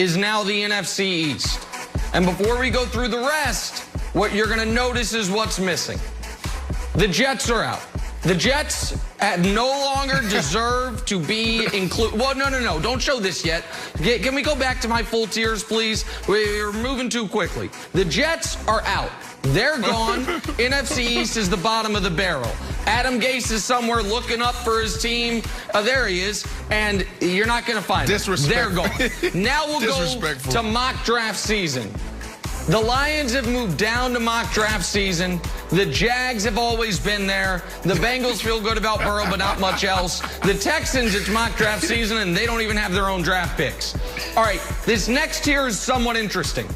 is now the NFC East. And before we go through the rest, what you're going to notice is what's missing. The Jets are out. The Jets no longer deserve to be included. Well, no. Don't show this yet. Can we go back to my full tiers, please? We're moving too quickly. The Jets are out. They're gone. NFC East is the bottom of the barrel. Adam Gase is somewhere looking up for his team. There he is. And you're not going to find him. They're gone. Now we'll go to mock draft season. The Lions have moved down to mock draft season. The Jags have always been there. The Bengals feel good about Burrow, but not much else. The Texans, it's mock draft season, and they don't even have their own draft picks. All right, this next tier is somewhat interesting.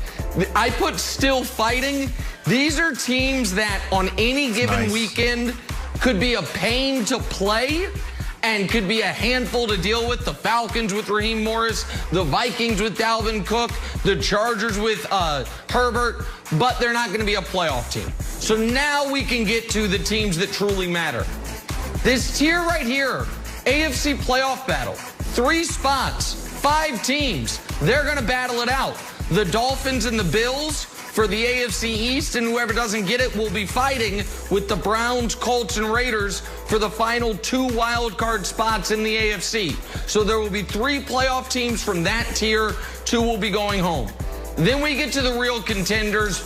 I put still fighting. These are teams that on any given weekend could be a pain to play and could be a handful to deal with. The Falcons with Raheem Morris, the Vikings with Dalvin Cook, the Chargers with Herbert, but they're not going to be a playoff team. So now we can get to the teams that truly matter. This tier right here, AFC playoff battle, 3 spots, 5 teams. They're going to battle it out. The Dolphins and the Bills for the AFC East, and whoever doesn't get it will be fighting with the Browns, Colts, and Raiders for the final 2 wild card spots in the AFC. So there will be 3 playoff teams from that tier. 2 will be going home. Then we get to the real contenders,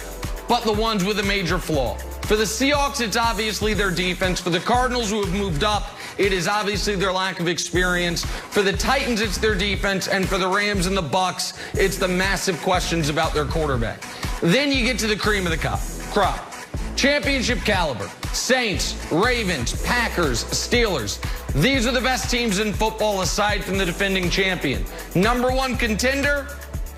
but the ones with a major flaw. For the Seahawks, it's obviously their defense. For the Cardinals, who have moved up, it is obviously their lack of experience. For the Titans, it's their defense. And for the Rams and the Bucks, it's the massive questions about their quarterback. Then you get to the cream of the crop. Championship caliber. Saints, Ravens, Packers, Steelers. These are the best teams in football aside from the defending champion. Number 1 contender,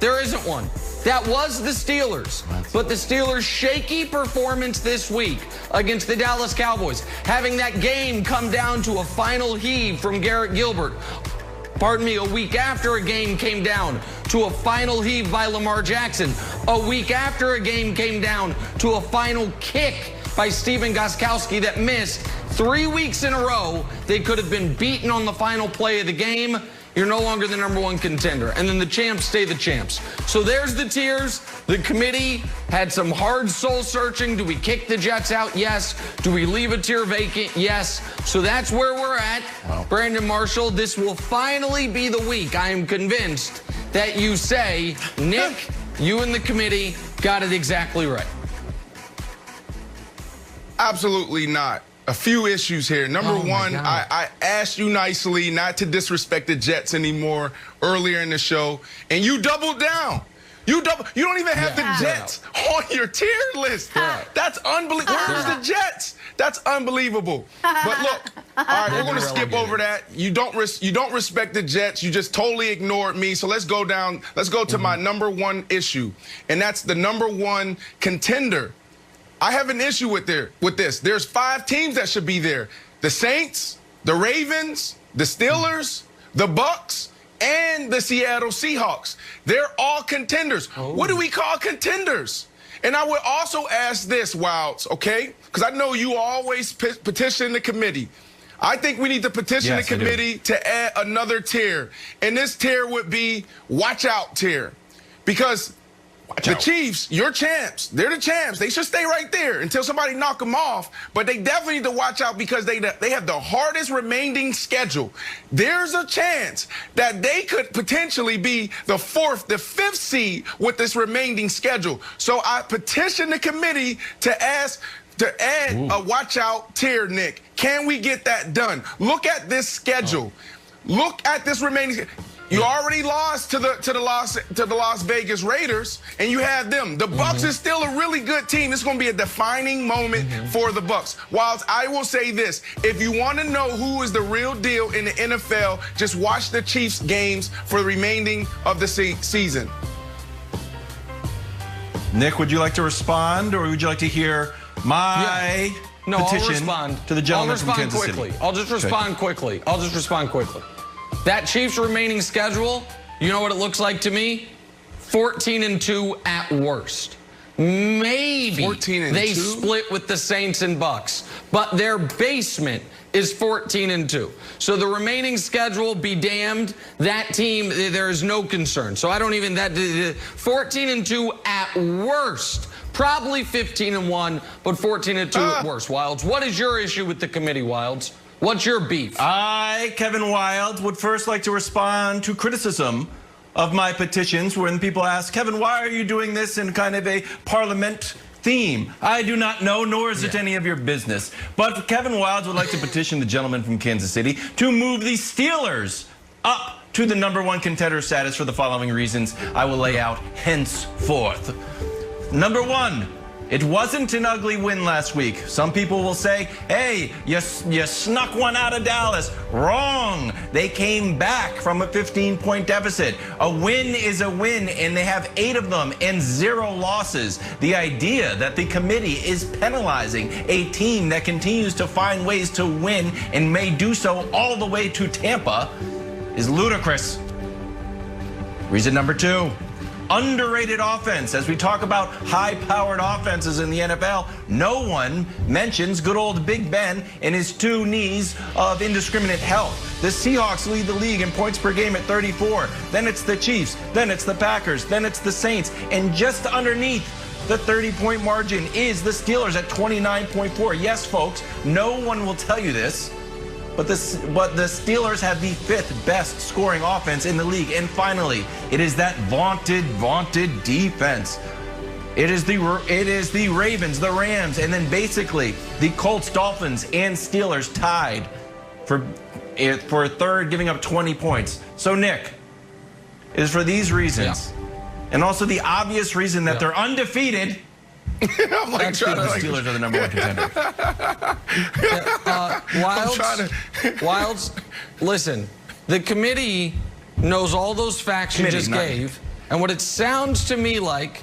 there isn't one. That was the Steelers. But the Steelers' shaky performance this week against the Dallas Cowboys, having that game come down to a final heave from Garrett Gilbert. Pardon me, a week after a game came down to a final heave by Lamar Jackson. A week after a game came down to a final kick by Stephen Gostkowski that missed. 3 weeks in a row, they could have been beaten on the final play of the game. You're no longer the number 1 contender. And then the champs stay the champs. So there's the tiers. The committee had some hard soul searching. Do we kick the Jets out? Yes. Do we leave a tier vacant? Yes. So that's where we're at. Wow. Brandon Marshall, this will finally be the week, I am convinced, that you say, Nick, you and the committee got it exactly right. Absolutely not. A few issues here. Number 1, I asked you nicely not to disrespect the Jets anymore earlier in the show, and you doubled down. You don't even have the Jets on your tier list. That's unbelievable. Where's the Jets? That's unbelievable. But look, all right, we're going to skip over that. You don't respect the Jets. You just totally ignored me. So let's go down. Let's go to my number 1 issue, and that's the number 1 contender. I have an issue with this. There's 5 teams that should be there. The Saints, the Ravens, the Steelers, the Bucks, and the Seattle Seahawks. They're all contenders. What do we call contenders? And I would also ask this, Wilds, okay? Because I know you always petition the committee. I think we need to petition the committee to add another tier. And this tier would be watch out tier. Because the Chiefs, your champs. They're the champs. They should stay right there until somebody knock them off. But they definitely need to watch out because they have the hardest remaining schedule. There's a chance that they could potentially be the 4th, the 5th seed with this remaining schedule. So I petition the committee to add a watch out tier, Nick. Can we get that done? Look at this schedule. Look at this remaining. You already lost to the Las Vegas Raiders, and you have them. The Bucks is still a really good team. It's going to be a defining moment for the Bucks. Whilst I will say this, if you want to know who is the real deal in the NFL, just watch the Chiefs games for the remaining of the season. Nick, would you like to respond, or would you like to hear my petition to the gentleman from Kansas City? I'll just respond quickly. I'll just respond quickly. That Chiefs remaining schedule, you know what it looks like to me? 14-2 at worst. maybe 14-2? They split with the Saints and Bucks, but their basement is 14-2. So the remaining schedule, be damned, that team, there is no concern. So I don't even, 14-2 at worst. Probably 15-1, but 14-2 at worst. Wilds, what is your issue with the committee, Wilds? What's your beef? I, Kevin Wilds, would first like to respond to criticism of my petitions when people ask, Kevin, why are you doing this in kind of a parliament theme? I do not know, nor is it any of your business. But Kevin Wilds would like to petition the gentleman from Kansas City to move the Steelers up to the #1 contender status for the following reasons I will lay out henceforth. Number one, it wasn't an ugly win last week. Some people will say, hey, you snuck one out of Dallas. Wrong. They came back from a 15-point deficit. A win is a win, and they have 8 of them and 0 losses. The idea that the committee is penalizing a team that continues to find ways to win and may do so all the way to Tampa is ludicrous. Reason number 2. Underrated offense. As we talk about high-powered offenses in the NFL, no one mentions good old Big Ben and his 2 knees of indiscriminate health. The Seahawks lead the league in points per game at 34. Then it's the Chiefs. Then it's the Packers. Then it's the Saints. And just underneath the 30-point margin is the Steelers at 29.4. Yes, folks, no one will tell you this, but the Steelers have the 5th best scoring offense in the league. And finally, it is that vaunted defense. It is the Ravens, the Rams, and then basically the Colts, Dolphins, and Steelers tied for 3rd, giving up 20 points. So, Nick, it is for these reasons, and also the obvious reason that they're undefeated. I'm like trying to, the Steelers are the #1 contender. Wilds, listen, the committee knows all those facts you just gave, and what it sounds to me like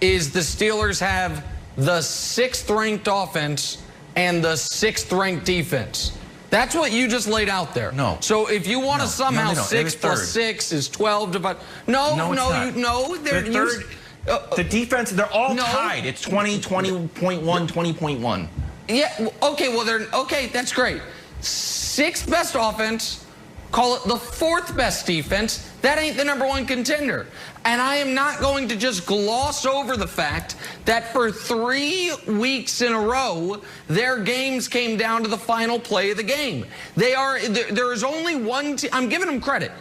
is the Steelers have the 6th ranked offense and the 6th ranked defense. That's what you just laid out there. No. So if you want to somehow 6 plus 6 is 12 divided. No, they're third. The defense, they're all tied. It's 20, 20.1, 20.1. Yeah, okay, well, that's great. 6th best offense, call it the 4th best defense. That ain't the #1 contender. And I am not going to just gloss over the fact that for 3 weeks in a row, their games came down to the final play of the game. There is only one team, I'm giving them credit.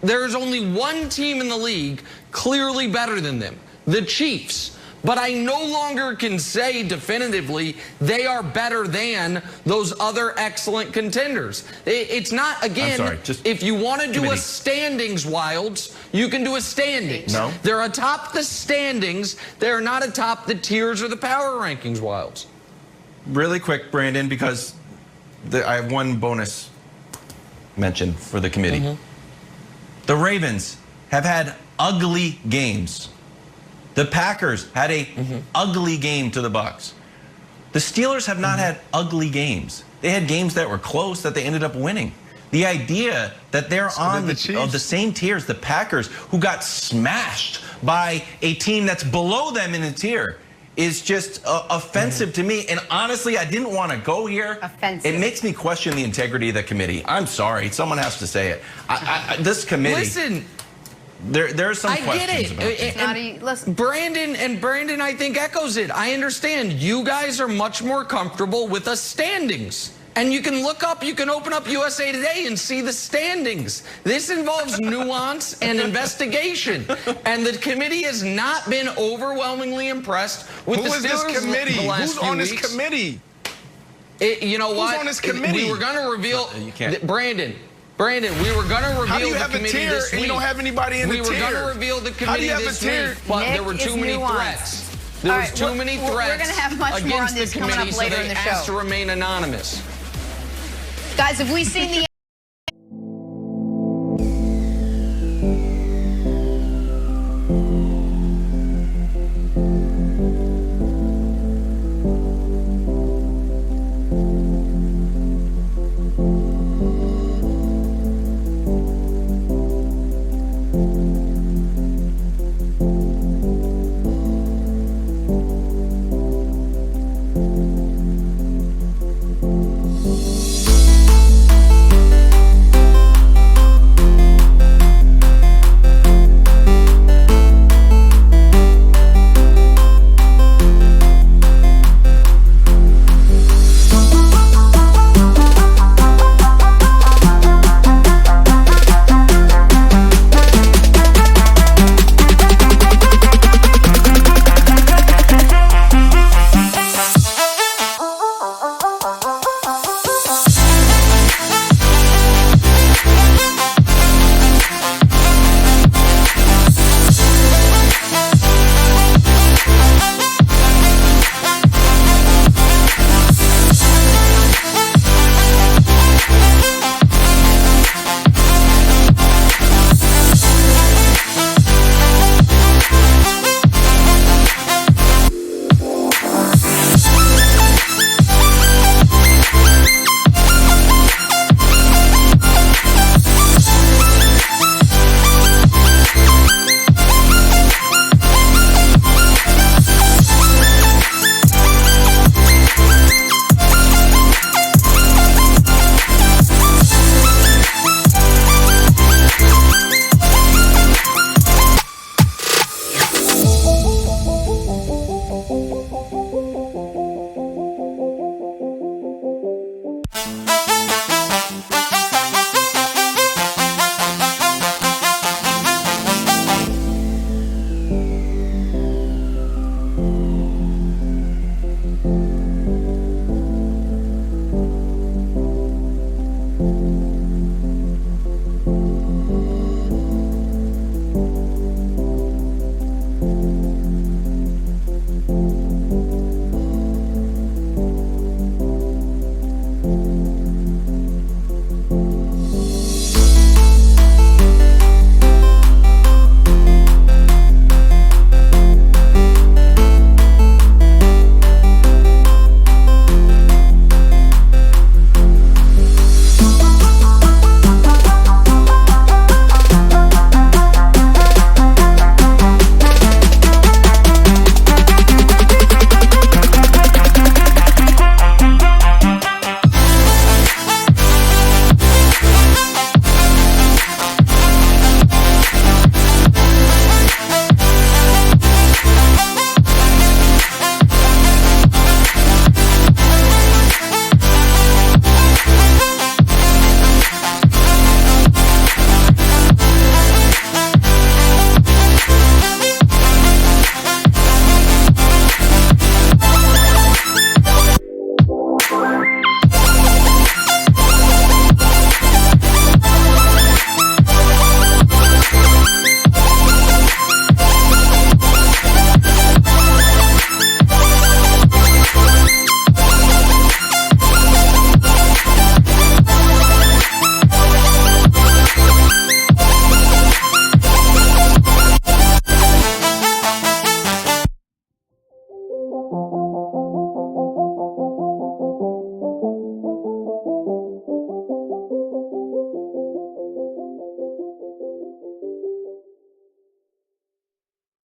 There is only one team in the league clearly better than them, the Chiefs. But I no longer can say definitively they are better than those other excellent contenders. It's not, again, if you want to do a standings, Wilds, you can do a standings. No. They're atop the standings. They're not atop the tiers or the power rankings, Wilds. Really quick, Brandon, because I have one bonus mention for the committee. The Ravens have had ugly games. The Packers had a ugly game to the Bucks. The Steelers have not had ugly games. They had games that were close that they ended up winning. The idea that they're on the same tier as the Packers, who got smashed by a team that's below them in the tier, is just offensive to me. And honestly, I didn't want to go here. Offensive. It makes me question the integrity of the committee. I'm sorry. Someone has to say it. This committee. Listen. There are some questions about it. Listen. Brandon, I think echoes it. I understand. You guys are much more comfortable with the standings. And you can you can open up USA Today and see the standings. This involves nuance and investigation. And the committee has not been overwhelmingly impressed with the Steelers. Who is this committee? Who's on this committee? You know what? Who's on this committee? We were going to reveal. You can't. Brandon, we were going to reveal How do you the have a committee tier this week. And you don't have anybody in the tier? We were going to reveal the committee this week, but there were too many threats. There was too many threats we're going to have much more on this coming up later in the show. Asked to remain anonymous. Guys, have we seen the